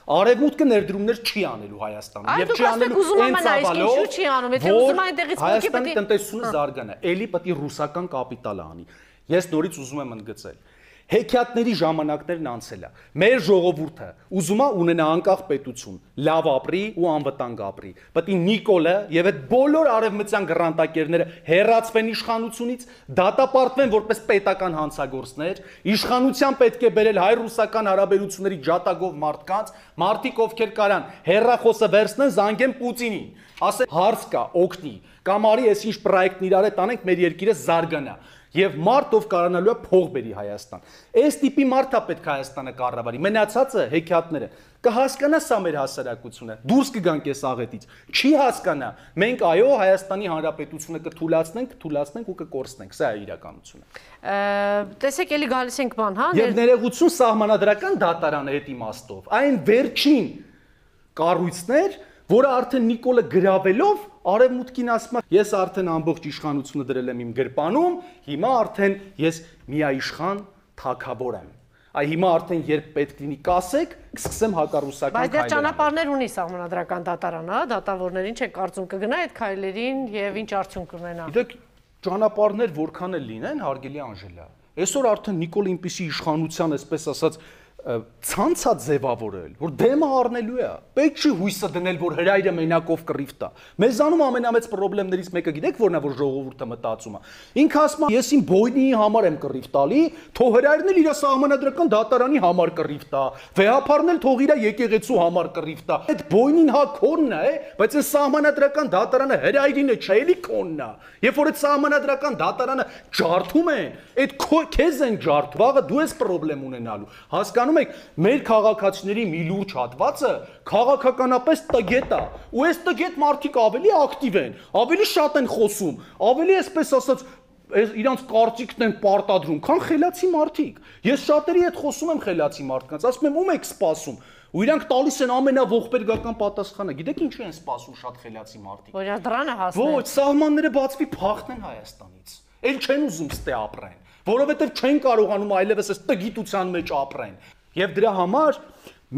Արևմուտքը ներդրումներ չի անելու Հայաստանում եւ չի անելու այն ծավալով, որ Հայաստանի տնտեսությունը զարգանա, էլի պետք է ռուսական կապիտալը անի։ Ես նորից ուզում եմ ընդգծել։ Հեքիաթների ժամանակներն անցել է։ Մեր ժողովուրդը ուզում է ունենա անկախ պետություն, լավ ապրի ու անվտանգ ապրի։ Պետք է Նիկոլը եւ այդ բոլոր արևմտյան գռանտակերները հերացվեն իշխանությունից, դատապարտվեն որպես պետական հանցագործներ, իշխանության պետք է բերել հայ-ռուսական հարաբերությունների ջատագով մարդկանց, մարդիկ ովքեր կարան հերրախոսը վերցնեն, զանգեն Պուտինին, ասեն հարց կա, օգնի, կամ արի այս ինչ պրոյեկտն իրար հետ անենք, մեր երկիրը զարգանա։ Եվ մարդով կարանալու է փող բերի Հայաստան։ Այս տիպի մարդա պետք է Հայաստանը կառավարի։ Մնացածը հեքիաթները կհասկանա սա մեր հասարակությունը։ Դուրս կգանք այս աղետից։ Չի հասկանա։ Մենք այո Հայաստանի Հանրապետությունը կթուլացնենք ու կկորցնենք։ Սա է իրականությունը։ Տեսեք, էլի գալիս ենք բան, հա։ Եվ ներողություն սահմանադրական դատարանը այդ իմաստով։ Այն վերջին կառույցներ, որը արդեն Նիկոլը գրավելով Արևմուտքին ասում է, ես արդեն ամբողջ իշխանությունը դրել եմ իմ գրպանում, հիմա արդեն ես միայշխան թագավոր եմ։ Այ հիմա արդեն երբ պետք լինի կասեք, կսկսեմ հակառուսական քայլեր։ Բայց դեռ ճանապարհներ ունի սահմանադրական դատարանը, հա, դատավորներին չեք կարծում կգնա այդ քայլերին եւ ինչ արդյունք կունենա։ Գիտեք, ճանապարհներ որքան էլ լինեն, հարգելի Անժելա։ Այսօր արդեն Նիկոլ ինպիսի իշխանության, այսպես ասած, ցանցա ձևավորել, որ դեմը առնելու է։ Պետք չի հույսը դնել, որ հրայրը մենակով կռիվ տա։ Մեզանում ամենամեծ խնդիրներից մեկը գիտեք որն է, որ ժողովուրդը մտածում է։ Ինքը ասում է, ես իմ բոյնի համար եմ կռիվ տալի, թող հրայրն էլ իր սահմանադրական դատարանի համար կռիվ տա, վեհապարն էլ թող իր եկեղեցու համար կռիվ տա։ Այդ բոյնին հա քոնն է, բայց այս սահմանադրական դատարանը հրայրինը չէ, էլի քոնն է։ Երբ որ այդ սահմանադրական դատարանը ջարդում են, այդ քեզ են ջարդ, վաղը դու ես խնդրեմ ունենալու։ Հասկանում եք, մեր քաղաքացիների մի լուրջ հատվածը քաղաքականապես տգետ է, ու այս տգետ մարդիկ ավելի ակտիվ են, ավելի շատ են խոսում, ավելի այսպես ասած իրանց կարծիքն են պարտադրում, քան խելացի մարդիկ։ Ես շատերի հետ խոսում եմ խելացի մարդկանց, ասում եմ ում եք սպասում, ու իրանք տալիս են ամենաողբերգական պատասխանը։ Գիտեք ինչու են սպասում շատ խելացի մարդիկ։ Որ դրանը հասնեն։ Ոչ, սահմանները բացվի փախնեն Հայաստանից։ Էլ չեն ուզում ստե ապրեն, որովհետև չեն կարողանում այլևս այս տգիտության մեջ ապրեն։ Եվ դրա համար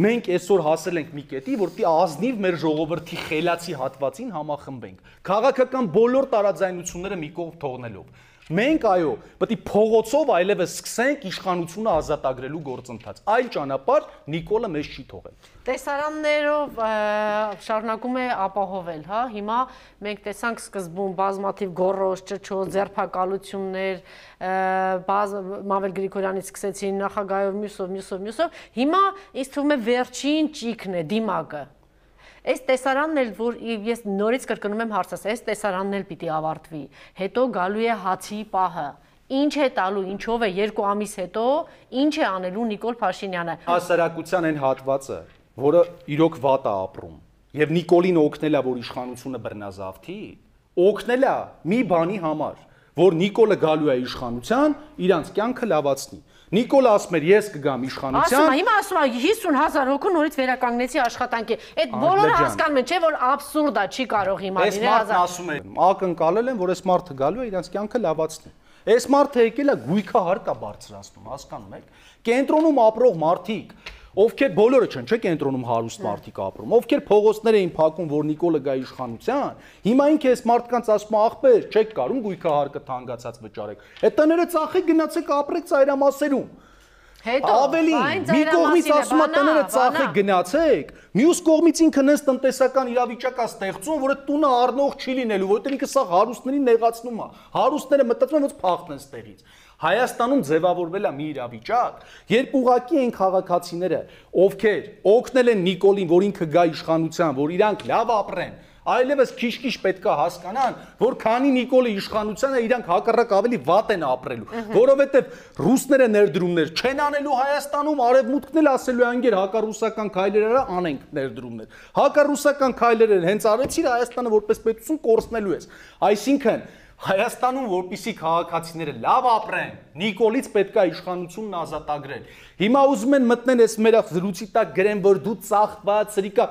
մենք այսօր հասել ենք մի կետի, որ պիտի ազնիվ մեր ժողովրդի խելացի հատվածին համախմբենք։ Քաղաքական բոլոր տարաձայնությունները մի կողմ թողնելով։ Մենք այո, պետք է փողոցով այլևս սկսենք իշխանությունը ազատագրելու գործընթաց։ Այլ ճանապարհ Նիկոլը մեզ չի թողել։ Տեսարաններով շարունակում է ապահովել, հա։ Հիմա մենք տեսանք սկզբում բազմաթիվ գոռոզ, ճչոց, ձերբակալություններ, Մավել Գրիգորյանից սկսեցին նախագահով, մյուսով։ Հիմա ինձ թվում է վերջին ճիքն է, դիմակը։ Այս տեսարանն էլ, որ ես նորից կրկնում եմ հարցս, այս տեսարանն էլ պիտի ավարտվի, հետո գալու է հացի պահը, ինչ է տալու, ինչով է 2 ամիս հետո, ինչ է անելու Նիկոլ Փաշինյանը։ Հասարակության այն հատվածը, որը իրոք վատ է ապրում, եւ Նիկոլին օգնել է, որ իշխանությունը բռնազավթի, օգնել է մի բանի համար, որ Նիկոլը գալու է իշխանության, իրանց կյանքը լավացնի։ Նիկոլը ասում էր ես կգամ իշխանության։ Հիմա ասում է 50,000 հոգու նորից վերականգնեցի աշխատանքի։ Այդ բոլորը հասկանում են, չէ՞ որ աբսուրդ է, չի կարող հիմա լինել 1000։ Ասում է ակնկալել են, որ այս մարդը գալու է իրանց կյանքը լավացնի։ Այս մարդը եկել է գույքա հարկ է բարձրացնում, հասկանում եք։ Կենտրոնում ապրող մարդիկ, ովքեր բոլորը չեն, չէ՞ կենտրոնում հարուստ մարդիկ ապրում, ովքեր փողոցներ էին փակում, որ Նիկոլը գա իշխանության, հիմա ինքը այս մարդկանց ասում է աղբեր, չեք կարում գույքահարկը թանկացած վճարեք։ Այդ տները ծախեք, գնացեք ապրեք ծայրամասերում։ Ավելի մի կողմից ասում է տները ծախեք, գնացեք, մյուս կողմից ինքը նես տնտեսական իրավիճակ է ստեղծում, որը տունը առնող չի լինելու, որովհետև ինքը սա հարուստներին նեղացնում է։ Հարուստները մտածում են, ոնց փախնեն ստեղից։ Հայաստանում ձևավորվել է մի իրավիճակ, երբ ուղղակի են քաղաքացիները, ովքեր օգնել են Նիկոլին, որ ինքը գա իշխանության, որ իրանք լավ ապրեն, այլևս քիչ-քիչ պետք է հասկանան, որ քանի Նիկոլը իշխանության է, իրանք հակառակ ավելի վատ են ապրելու, որովհետև ռուսները ներդրումներ չեն անելու Հայաստանում, արևմուտքն էլ ասելու է անգեր հակառուսական քայլեր անենք ներդրումներ։ Հակառուսական քայլեր հենց արեցիր Հայաստանը որպես պետություն կորցնելու ես։ Այսինքն Հայաստանում որպիսի քաղաքացիները լավ ապրեն, Նիկոլից պետք է իշխանությունն ազատագրել։ Հիմա ուզում են մտնել այս մեր զրույցի տակ գրեն, որ դու ծախված, սրիկա,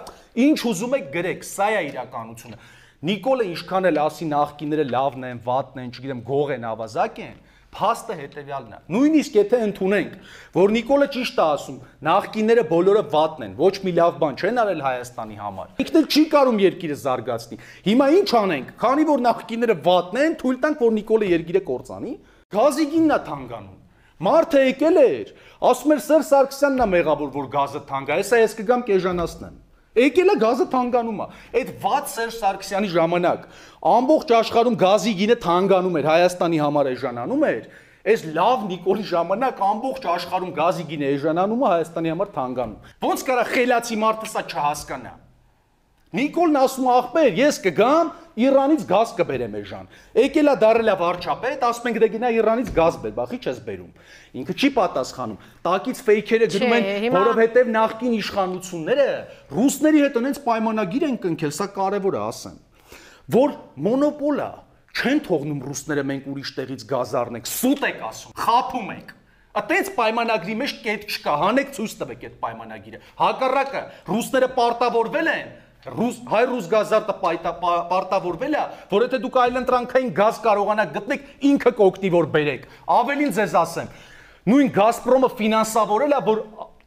ինչ ուզում եք գրեք, սա է իրականությունը։ Նիկոլը ինչքան էլ ասի նախկիները լավն են, վատն են, չգիտեմ, գող են, ավազակ են, Փաստը հետեւյալն է։ Նույնիսկ եթե ընդունենք, որ Նիկոլը ճիշտ է ասում, նախկինները բոլորը վատն են, ոչ մի լավ բան չեն արել Հայաստանի համար։ Ինքն էլ չի կարում երկիրը զարգացնի։ Հիմա ինչ անենք, քանի որ նախկինները վատն են, թույլ տանք, որ Նիկոլը երկիրը կործանի։ Գազի գինն է թանկանում։ Մարդը եկել էր, ասում էր Սերժ Սարգսյանն է մեղավոր, որ գազը թանկ է, հեսա ես կգամ կեժանացնեմ։ Եկել է գազը թանկանում է։ Այդ վատ Սերժ Սարգսյանի ժամանակ ամբողջ աշխարհում գազի գինը թանկանում էր, Հայաստանի համար էժանանում էր։ Այս լավ Նիկոլի ժամանակ ամբողջ աշխարհում գազի գինը էժանանում է, Հայաստանի համար թանկանում։ Ոնց կարա խելացի մարդը սա չհասկանա։ Նիկոլն ասում է ախպեր, ես կգամ Իրանից գազ կբերեմ էժան։ Եկել է դարել է վարչապետ, ասում ենք դե գնա Իրանից գազ բեր, բախի չես բերում։ Ինքը չի պատասխանում։ Տակից ֆեյքերը գրում են, որովհետև նախկին իշխանությունները ռուսների հետ այնց պայմանագիր են կնքել, սա կարևոր է ասեմ, որ մոնոպոլա չեն թողնում ռուսները մենք ուրիշ տեղից գազ առնենք, սուտ եք ասում, խափում եք։ Այդպես պայմանագրի մեջ կետ չկա, հանեք ցույց տվեք այդ պայմանագիրը։ Հակառակը ռուսները պարտավորվել են հայ-ռուս գազարտը պարտավորվել է, որ եթե դուք այլընտրանքային գազ կարողանաք գտնեք, ինքը կօգնի որ բերեք։ Ավելին ձեզ ասեմ, նույն Գազպրոմը ֆինանսավորել է, որ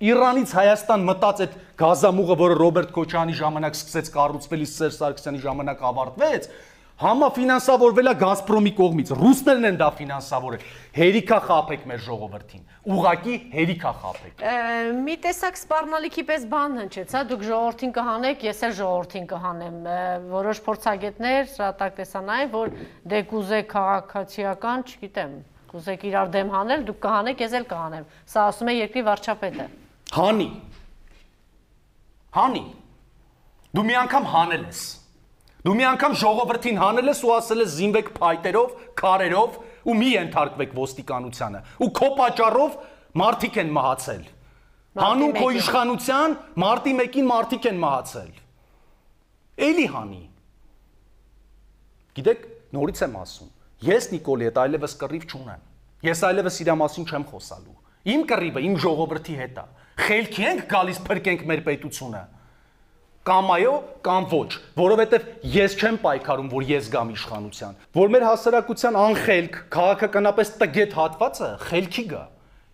Իրանից Հայաստան մտած այդ գազամուղը, որը Ռոբերտ Քոչարյանի ժամանակ սկսեց կառուցվել, իսկ Սերժ Սարգսյանի ժամանակ ավարտվեց, համաֆինանսավորվել է Գազպրոմի կողմից։ Ռուսներն են դա ֆինանսավորել։ Հերիքա խափեք մեր ժողովրդին։ Ուղղակի հերիքա խափեք։ Մի տեսակ սպառնալիքի պես բան հնչեց, հա, դուք ժողովրդին կհանեք, ես էլ ժողովրդին կհանեմ։ Որոշ փորձագետներ շատակ տեսանային, որ դե կուզեք քաղաքացիական, չգիտեմ, կուզեք իրար դեմ հանել, դուք կհանեք, ես էլ կհանեմ։ Սա ասում է երկրի վարչապետը։ Հանի։ Հանի։ Դու մի անգամ հանել ես։ Դու մի անգամ ժողովրդին հանել ես ու ասել ես զինվեք փայտերով, քարերով ու մի ենթարկվեք ոստիկանությանը։ Ու քո պատճառով մարդիկ են մահացել։ Հանուն քո իշխանության մարտի 1-ին մարդիկ են մահացել։ Էլի հանի։ Գիտեք, նորից եմ ասում, ես Նիկոլի հետ այլևս կռիվ չունեմ։ Ես այլևս իր մասին չեմ խոսալու։ Իմ կռիվը իմ ժողովրդի հետ է։ Խելքի ենք գալիս փրկենք մեր պետությունը։ Կամ այո, կամ ոչ, որովհետև ես չեմ պայքարում, որ ես գամ իշխանության, որ մեր հասարակության անխելք, քաղաքականապես տգետ հատվածը խելքի գա։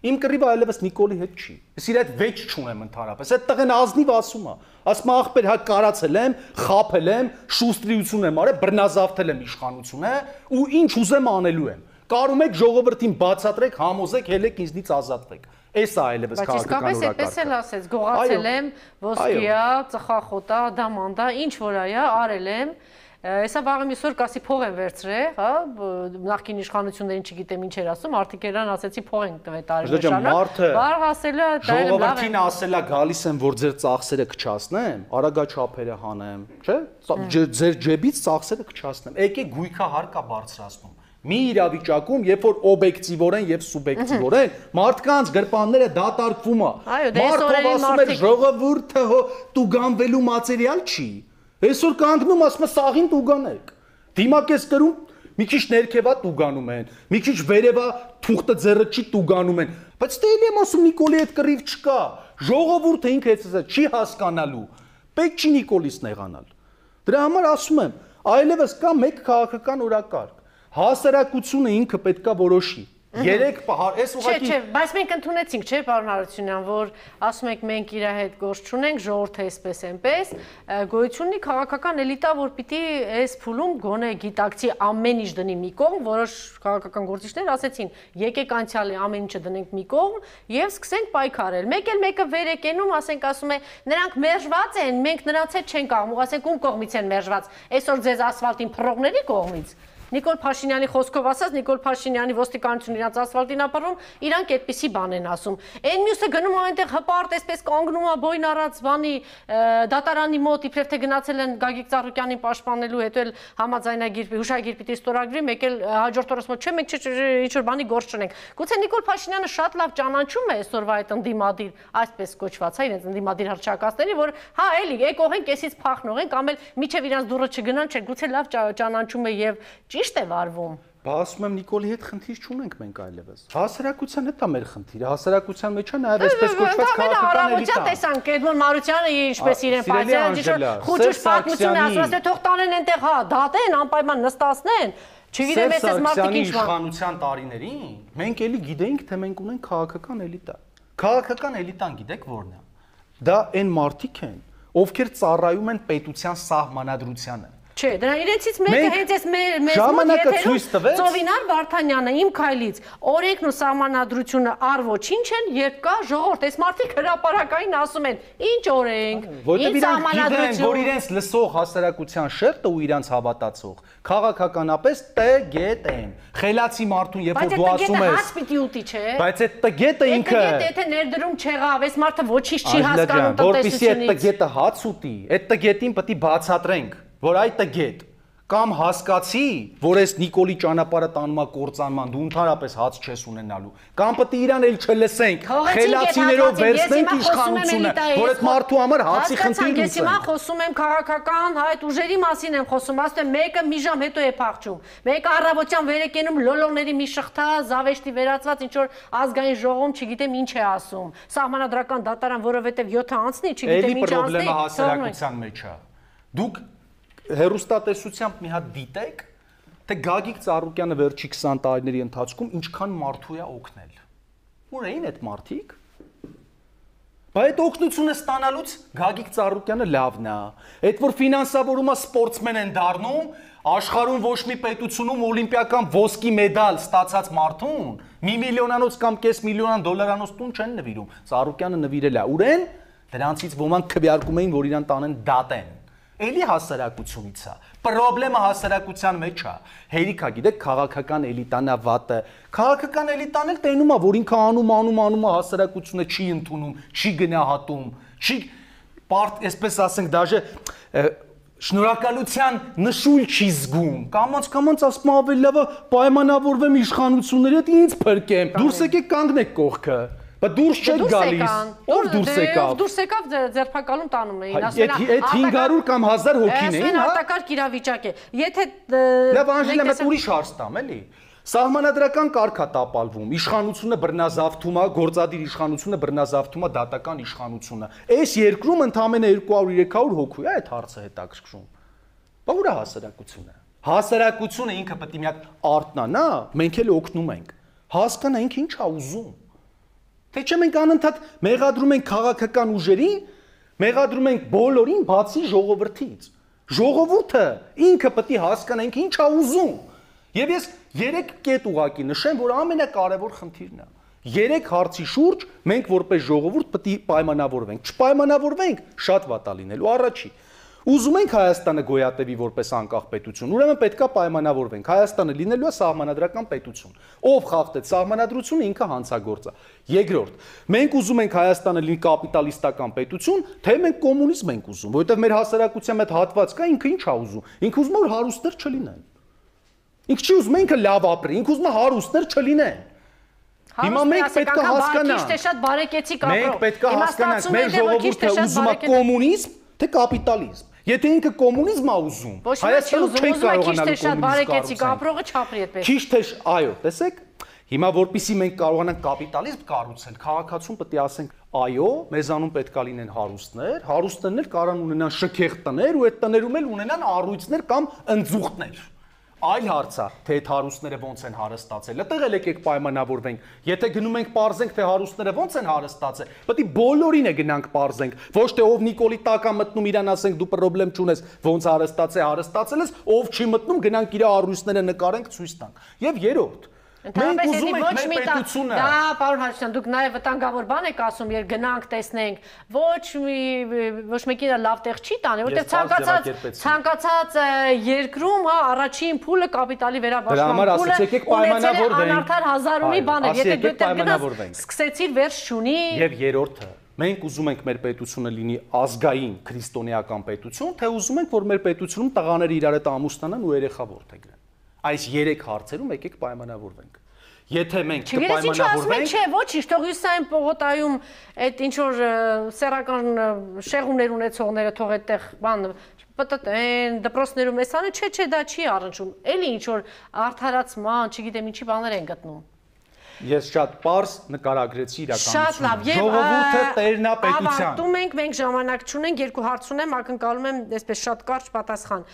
Իմ կռիվը այլևս Նիկոլի հետ չի։ Ես իր հետ վեճ չունեմ ընդհանրապես։ Այդ տղեն ազնիվ ասում է։ Ասում է ախպեր, հա կարացել եմ, խափել եմ, շուստրիություն եմ արել, բռնազավթել եմ իշխանությունը ու ինչ ուզեմ անելու եմ։ Կարում եք ժողովրդին բացատրեք, համոզեք, հելեք ինձնից ազատվեք։ Էս է այլևս քաղաքական օրակարգը։ Բայց իսկապես այդպես էլ ասեց, գողացել եմ, ոսկիա, ծխախոտա, դամանդա, ինչ որ այա, արել եմ։ Հեսա վաղը միսօր կասի փող են վերցրել, հա, նախկին իշխանություններին չգիտեմ ինչ էր ասում, արդիկ երան ասեցի փող են տվել տարեշրջանակ։ Բար հասելա, դա էլ լավ է։ Ժողովրդին ասելա գալիս եմ, որ ձեր ծախսերը կչացնեմ, արագաչափերը հանեմ, չէ՞։ Ձեր ջեբից ծախսերը կչացնեմ։ Եկեք գույքա հարկա բարձրացնում։ Մի իրավիճակում, երբ որ օբյեկտիվորեն եւ սուբյեկտիվորեն մարդկանց գրպանները դատարկվում է։ Մարդով ասում է ժողովուրդը տուգանվելու մատերիալ չի։ Այսօր կանգնում ասում է սաղին տուգանեք։ Դիմակես կրում մի քիչ ներքևա տուգանում են, մի քիչ վերևա թուղթը ձեռը չի տուգանում են։ Բայց դե էլի եմ ասում Նիկոլի հետ կռիվ չկա։ Ժողովուրդը ինքը հետս չի հասկանալու։ Պետք չի Նիկոլից նեղանալ։ Դրա համար ասում եմ, այլևս կա մեկ քաղաքական օրակարգ։ Հասարակությունը ինքը պետքա որոշի։ Երեք այս ուղղակի Չէ, բայց մենք ընդունեցինք, չէ, պարոն Հարությունյան, որ ասում եք մենք իր հետ գործ չունենք, ժողովուրդը էսպես այնպես, գոյություն ունի քաղաքական էլիտա, որ պիտի այս փուլում գոնե գիտակցի ամեն ինչ դնի մի կողմ, որոշ քաղաքական գործիչներ ասեցին, եկեք անցյալի ամեն ինչը դնենք մի կողմ եւ սկսենք պայքարել։ Մեկ էլ մեկը վեր է կենում, ասենք ասում է, նրանք մերժված են, մենք նրանց հետ չենք կարող, ասենք ում կողմից են մերժված։ Այսօր ձեզ ասֆալտին փռողների կողմից։ Նիկոլ Փաշինյանի խոսքով ասած, Նիկոլ Փաշինյանի ոստիկանությունը իրանց ասֆալտին ապարում, իրանք այդպիսի բան են ասում։ Այն մյուսը գնում այնտեղ հպարտ, այսպես կանգնում է բոյն առած բանի դատարանի մոտ, իբրև թե գնացել են Գագիկ Ծառուկյանին պաշտպանելու, հետո էլ համաձայնագիր, հուշագիր պիտի ստորագրի, մեկ էլ հաջորդ օրը ասում չէ, մենք ինչ որ բանի գործ չունենք։ Գուցե Նիկոլ Փաշինյանը շատ լավ ճանաչում է այսօրվա այդ ընդդիմադիր, այսպես կոչված, հա, իրենց ընդդիմադիր հռչակացների, որ հա, էլի, եկողեն կեսից փախնող են, կամ էլ միջև իրանց դուրը չգնան, չէ, գուցե լավ ճանաչում է եւ ճիշտ է վարվում։ Բա ասում եմ Նիկոլի հետ խնդիր չունենք մենք այլևս։ Հասարակության հետ է մեր խնդիրը, հասարակության մեջ է նաև այսպես կոչված քաղաքական էլիտա։ Տեսանք Էդմոն Մարությանը ինչպես իրեն պատյան խոճուշ պատմություն է ասում, թե թող տանեն այնտեղ, հա, դատեն, անպայման նստացնեն։ Չգիտեմ, այս մարդիկ ինչ իշխանության տարիներին մենք էլի գիտեինք, թե մենք ունենք քաղաքական էլիտա։ Քաղաքական էլիտան գիտեք որն է։ Դա այն մարդիկ են, ովքեր ծառայում են պետության սահմանադրությանը։ Չէ, դրա իրենցից մեկը հենց այս մեզ մոտ եթերում Ծովինար Վարդանյանը իմ քայլից օրենքն ու սահմանադրությունը առ ոչինչ են, երբ կա ժողովուրդ, այս մարդիկ հրապարակային ասում են, ինչ օրենք, ինչ սահմանադրություն, որ իրենց լսող հասարակության շերտը ու իրենց հավատացող քաղաքականապես տգետ են։ Խելացի մարդուն, երբ որ դու ասում ես, հաց պիտի ուտի, չէ։ Բայց այդ տգետը ինքը եթե ներդրում չեղավ, այս մարդը ոչինչ չի հասկանում որպեսզի այդ տնտեսությունից։ տգետը հաց ուտի, այդ տգետին պետք է բացատրենք, որ այդ տգետ կամ հասկացի, որ այս Նիկոլի ճանապարհը տանում է կործանման, դու ընդհանրապես հաց չես ունենալու, կամ պետք է իրան էլ չլսենք, խելացիներով վերցնենք իշխանությունը, որ այդ մարդու համար հացի խնդիր լուծենք։ Ես հիմա խոսում եմ քաղաքական այդ ուժերի մասին եմ խոսում, ասում եմ մեկը մի ժամ հետո է փախչում, մեկը առավոտյան վեր է կենում լոլոների մի շղթա, զավեշտի վերածված ինչ որ ազգային ժողովում, չգիտեմ ինչ է ասում, սահմանադրական դատարան, որովհետև 7-ը անցնի, չգիտեմ ինչ անցնի։ Էլի պրոբլեմը հասարակության մեջ է։ Դուք հերոստատեսությամբ մի հատ դիտեք, թե Գագիկ Ծառուկյանը վերջի 20 տարիների ընթացքում ինչքան մարդու է օգնել։ Ուր էին այդ մարդիկ։ Բայց այդ օգնությունը ստանալուց Գագիկ Ծառուկյանը լավն է։ Այդ որ ֆինանսավորումը սպորտսմեն են դառնում, աշխարհում ոչ մի պետությունում օլիմպիական ոսկի մեդալ ստացած մարդուն մի միլիոնանոց կամ կես միլիոնան դոլարանոց տուն չեն նվիրում։ Ծառուկյանը նվիրել է։ Ուր են։ Դրանցից ոմանք քվեարկում էին, որ իրան տանեն դատեն։ Էլի հասարակությունից է։ Պրոբլեմը հասարակության մեջ է։ Հերիքա գիտեք, քաղաքական էլիտան է վատը։ Քաղաքական էլիտան էլ տենում է, որ ինքը անում է, հասարակությունը չի ընդունում, չի գնահատում, չի այսպես ասենք, դաժե շնորհակալության նշույլ չի զգում։ Կամաց ասում ավելի լավ է պայմանավորվեմ իշխանությունների հետ, ինձ փրկեմ։ Դուրս եկեք կանգնեք կողքը։ Բայց դուրս չեք գալիս։ Ով դուրս եկավ։ Դուրս եկավ ձերբակալում տանում էին, ասում են այդ 500 կամ 1000 հոգին էին, հա։ Արտակարգ իրավիճակ է։ Եթե լավ Անժելա, մեկ ուրիշ հարց տամ, էլի։ Սահմանադրական կարգ է տապալվում, իշխանությունը բռնազավթում է, գործադիր իշխանությունը բռնազավթում է դատական իշխանությունը։ Այս երկրում ընդամենը 200-300 հոգու է այդ հարցը հետաքրքրում։ Բա ուր է հասարակությունը։ Հասարակությունը ինքը պետք է մի հատ արտնանա, մենք էլ օգնում ենք։ Հասկանանք ինչ է ուզում։ Թե չէ մենք անընդհատ մեղադրում ենք քաղաքական ուժերին, մեղադրում ենք բոլորին, բացի ժողովրդից։ Ժողովուրդը ինքը պետք է հասկանանք ինչ է ուզում։ Եվ ես 3 կետ ուղակի նշեմ, որ ամենակարևոր խնդիրն է։ 3 հարցի շուրջ մենք որպես ժողովուրդ պետք է պայմանավորվենք։ Չպայմանավորվենք, շատ վատ է լինելու։ Առաջի, ուզում ենք Հայաստանը գոյատևի որպես անկախ պետություն, ուրեմն պետքա պայմանավորվենք։ Հայաստանը լինելու է սահմանադրական պետություն։ Ով խախտեց սահմանադրությունը, ինքը հանցագործ է։ Երկրորդ, մենք ուզում ենք Հայաստանը լինի կապիտալիստական պետություն, թե մենք կոմունիզմ ենք ուզում, որովհետև մեր հասարակության հետ հատված կա, ինքը ինչ է ուզում։ Ինքը ուզում է որ հարուստներ չլինեն։ Ինքը չի ուզում ինքը լավ ապրի, ինքը ուզում է հարուստներ չլինեն։ Հիմա մենք պետք է հասկանանք, թե շատ բարեկեցիկ ապրող։ Մենք պետք է հասկանանք, մեր ժողովուրդը ուզում է կոմունիզմ, թե կապիտալիզմ։ Եթե ինքը կոմունիզմ է ուզում, Հայաստանում չի կարողանալ բարեկեցիկ ապրողը չապրի այդպես։ Քիչ թե, այո, տեսեք, հիմա որpիսի մենք կարողանանք կապիտալիզմ կառուցել, քաղաքացուն պետք է ասենք, այո, մեզանում պետք է լինեն հարուստներն էլ կարան ունենան շքեղ տներ ու այդ տներում էլ ունենան առույցներ կամ ընձուղտներ։ Այլ հարց է, թե այդ հարուստները ոնց են հարստացել։ Այդտեղ էլ եկեք պայմանավորվենք։ Եթե գնում ենք parzենք, թե հարուստները ոնց են հարստացել, պետք է բոլորին է գնանք parzենք։ Ոչ թե ով Նիկոլի տակ է մտնում, իրան ասենք դու պրոբլեմ չունես, ոնց հարստացել ես, ով չի մտնում, գնանք իր առույցները նկարենք, ցույց տանք։ Եւ երրորդ, մենք ուզում ենք մեր պետությունը։ Դա, պարոն Հարությունյան, դուք նաև վտանգավոր բան եք ասում, երբ գնանք տեսնենք, ոչ մեկին լավ տեղ չի տանի, որտեղ ցանկացած երկրում, հա, առաջին փուլը կապիտալի վերաբաշխման փուլը անարդար հազարումի բան է, եթե դու գնաս սկսեցիր վերջ չունի։ Եվ երրորդը, մենք ուզում ենք մեր պետությունը լինի ազգային քրիստոնեական պետություն, թե ուզում ենք որ մեր պետությունում տղաները իրար հետ ամուսնանան ու երեխա որդեգրեն։ Այս 3 հարցերում եկեք պայմանավորվենք։ Եթե մենք Չգիտես ինչ ասում եք, կպայմանավորվենք, չէ, ոչինչ, թող Հյուսիսային պողոտայում այդ ինչ որ սեռական շեղումներ ունեցողները թող այդտեղ բան պտտեն, դպրոցներում էսանը, չէ, դա չի առնչում։ Էլի ինչ որ արդարացման, չգիտեմ ինչի բաներ են գտնում։ ես շատ པարզ նկարագրեցի Շատ լավ, իրականությունը։ Ժողովուրդը տերն է պետության։ Ավարտում ենք, մենք ժամանակ չունենք, երկու հարց ունեմ, ակնկալում եմ այսպես շատ կարճ պատասխան։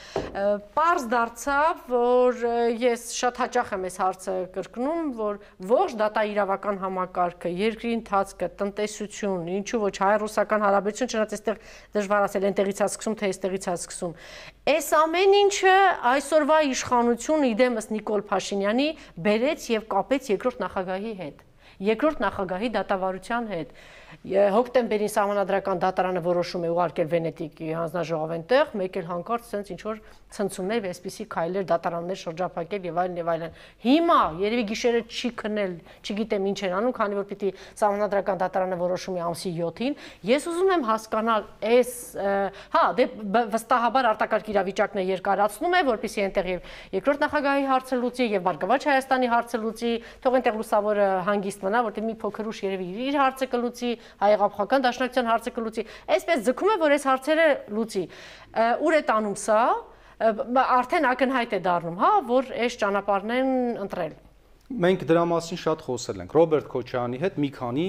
Պարզ դարձավ, որ ես շատ հաճախ եմ այս հարցը կրկնում, որ ողջ դատաիրավական համակարգը, երկրի ընթացքը, տնտեսություն, ինչու ոչ հայ-ռուսական հարաբերություն, չնայած այստեղ դժվար ասել այնտեղից է սկսում, թե այստեղից է սկսում։ Այս ամեն ինչը այսօրվա իշխանությունը իդեմս Նիկոլ Փաշինյանի բերեց եւ կապեց երկրորդ նախագահի հետ, երկրորդ նախագահի դատավարության հետ։ Հոկտեմբերին Սահմանադրական դատարանը որոշում է ուղարկել Վենետիկի հանձնաժողով այնտեղ, մեկ էլ հանկարծ sense ինչ որ ցնցումներ, այսպիսի քայլեր, դատարաններ շրջափակել եւ այլն եւ այլն։ Հիմա երևի գիշերը չի քնել, չգիտեմ ինչ են անում, քանի որ պիտի Սահմանադրական դատարանը որոշում է ամսի 7-ին։ Ես ուզում եմ հասկանալ, այս հա, դե վստահաբար արտակարգ իրավիճակն է երկարացնում է, որպեսզի այնտեղ եւ երկրորդ նախագահի հարցը լուծի եւ Բարգավաճ Հայաստանի հարցը լուծի, թող այնտեղ լուսավորը հանգիստ մնա, որտեղ մի փոքր ուշ երևի իր հարցը կլուծի, հայ-աղափական դաշնակցության հարցը կլուծի։ Այսպես ձգում է, որ այս հարցերը լուծի։ Ուր է տանում սա, արդեն ակնհայտ է դառնում, հա, որ այս ճանապարհն են ընտրել։ Մենք դրա մասին շատ խոսել ենք։ Ռոբերտ Քոչարյանի հետ մի քանի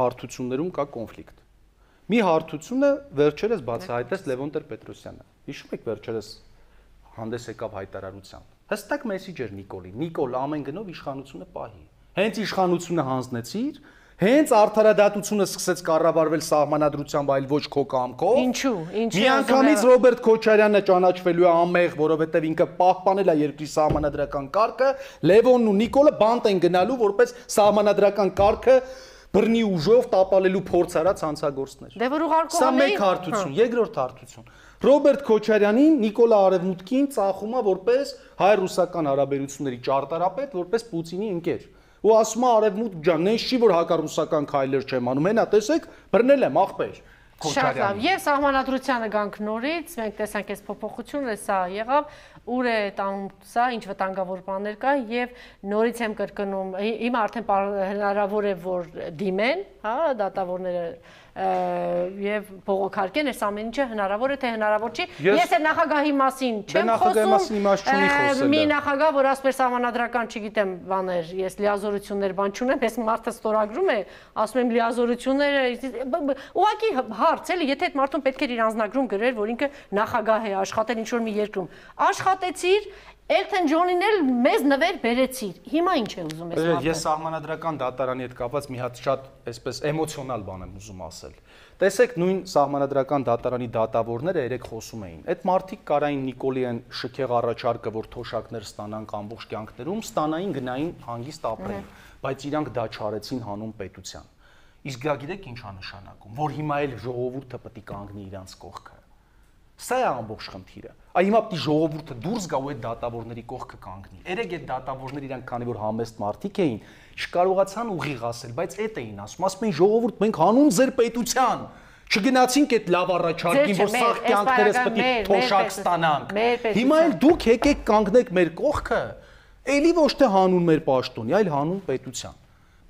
հարթություններում կա կոնֆլիկտ։ Մի հարթությունը վերջերս բացահայտեց Լևոն Տեր-Պետրոսյանը։ Հիշում եք վերջերս հանդես եկավ հայտարարությամբ։ Հստակ մեսիջ էր Նիկոլի։ Նիկոլ ամեն գնով իշխանությունը պահի։ Հենց իշխանությունը հանձնեցիր, հենց արդարադատությունը սկսեց կառավարվել սահմանադրությամբ, այլ ոչ քո կամքով։ Ինչու։ Միանգամից Ռոբերտ Քոչարյանը ճանաչվելու է անմեղ, որովհետև ինքը պահպանել է երկրի սահմանադրական կարգը, Լևոնն ու Նիկոլը բանտ են գնալու, որպես սահմանադրական կարգը բռնի ուժով տապալելու փորձ արած հանցագործներ։ Դե որ ուղարկողն Սա մեկ հարթություն, երկրորդ հարթություն։ Ռոբերտ Քոչարյանին Նիկոլա Արևմուտքին ծախում է որպես հայ-ռուսական հարաբերությունների ճարտարապետ, որպես Պուտինի ընկեր։ Ու ասում է Արևմուտք ջան, նենց չի որ հակառուսական քայլեր չեմ անում, հենա տեսեք, բռնել եմ ախպեր։ Շատ լավ, եւ սահմանադրությանը գանք նորից, մենք տեսանք այս փոփոխությունը, սա եղավ, ուր է տանում սա, ինչ վտանգավոր բաներ կա եւ նորից եմ կրկնում, հիմա արդեն հնարավոր է որ դիմեն, հա, դատավորները եւ բողոքարկեն, այս ամեն ինչը հնարավոր է թե հնարավոր չի։ Ես այդ նախագահի մասին չեմ խոսում։ Մի նախագահ, որ ասում է սահմանադրական, չգիտեմ, բաներ, ես լիազորություններ բան չունեմ, ես մարդը ստորագրում է, ասում եմ լիազորությունները, ուղղակի հարց էլի, եթե այդ մարդուն պետք է իր անձնագրում գրեր, որ ինքը նախագահ է աշխատել ինչ-որ մի երկրում։ Աշխատեցիր, Էլթոն Ջոնին էլ մեզ նվեր բերեցիր։ Հիմա ինչ է ուզում ես մարդը։ Ես սահմանադրական դատարանի հետ կապված մի հատ շատ այսպես էմոցիոնալ բան եմ ուզում ասել։ Տեսեք, նույն սահմանադրական դատարանի դատավորները երեք խոսում էին։ Այդ մարդիկ կարային Նիկոլի են շքեղ առաջարկը, որ թոշակներ ստանանք ամբողջ կյանքներում, ստանային գնային հանգիստ ապրեն, բայց իրանք դա չարեցին հանուն պետության։ Իսկ դա գիտեք ինչ է նշանակում, որ հիմա էլ ժողովուրդը պետք է կանգնի իրանց կողքը։ Սա է ամբողջ խնդիրը։ Այ հիմա պիտի ժողովուրդը դուրս գա ու այդ դատավորների կողքը կանգնի։ Երեք այդ դատավորները իրանք քանի որ համեստ մարդիկ էին, չկարողացան ուղիղ ասել, բայց այդ էին ասում էին ժողովուրդ, մենք հանուն ձեր պետության չգնացինք այդ լավ առաջարկին, որ սաղ կյանքներս պիտի թոշակ ստանանք։ Հիմա էլ դուք եկեք կանգնեք մեր կողքը, էլի ոչ թե հանուն մեր պաշտոնի, այլ հանուն պետության։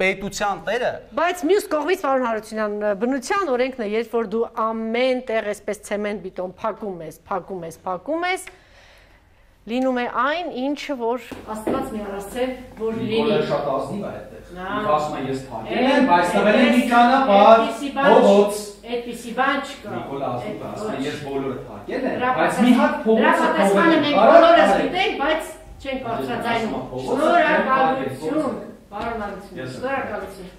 Պետության տերը։ Բայց մյուս կողմից պարոն Հարությունյան, բնության օրենքն է, երբ որ դու ամեն տեղ այսպես ցեմենտ բիտոն փակում ես, լինում է այն, ինչը որ Աստված մի առասցել, որ լինի։ Նիկոլը շատ ազնիվ է այդտեղ։ Ինքը ասում է ես փակել եմ, բայց տվել եմ մի ճանապարհ, փողոց։ Այդպիսի բան չկա։ Նիկոլը ասում է ես բոլորը փակել եմ, բայց մի հատ փողոցը փողել եմ։ Մենք բոլորս գիտենք, բայց չենք բարձրաձայնում։ Շնորհակալություն, պարոն Հարությունյան, շնորհակալություն։